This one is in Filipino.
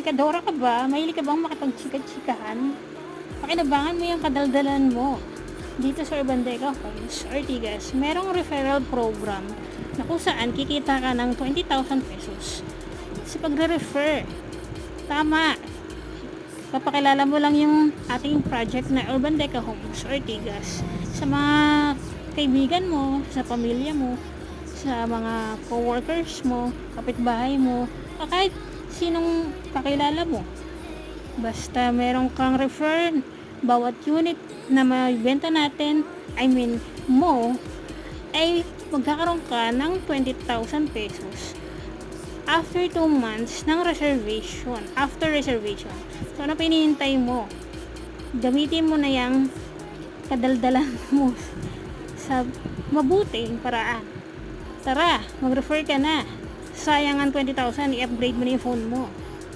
Chikadora ka ba? Mahilig ka bang makipagchika-chikahan? Pakinabangan mo yung kadaldalan mo. Dito sa Urban Deca Homes, Ortigas, merong referral program na kung saan kikita ka ng 20,000 pesos sa pagre-refer. Tama. Papakilala mo lang yung ating project na Urban Deca Homes, Ortigas sa mga kaibigan mo, sa pamilya mo, sa mga co-workers mo, kapitbahay mo, o kahit sinong kakilala mo. Basta meron kang refer, bawat unit na mabibenta natin, mo, ay magkakaroon ka ng 20,000 pesos after 2 months ng reservation. After reservation. So, ano pinihintay mo? Gamitin mo na yung kadaldalan mo sa mabuting paraan. Tara, mag-refer ka na. Sayang ang 20,000, i-upgrade mo na yung phone mo.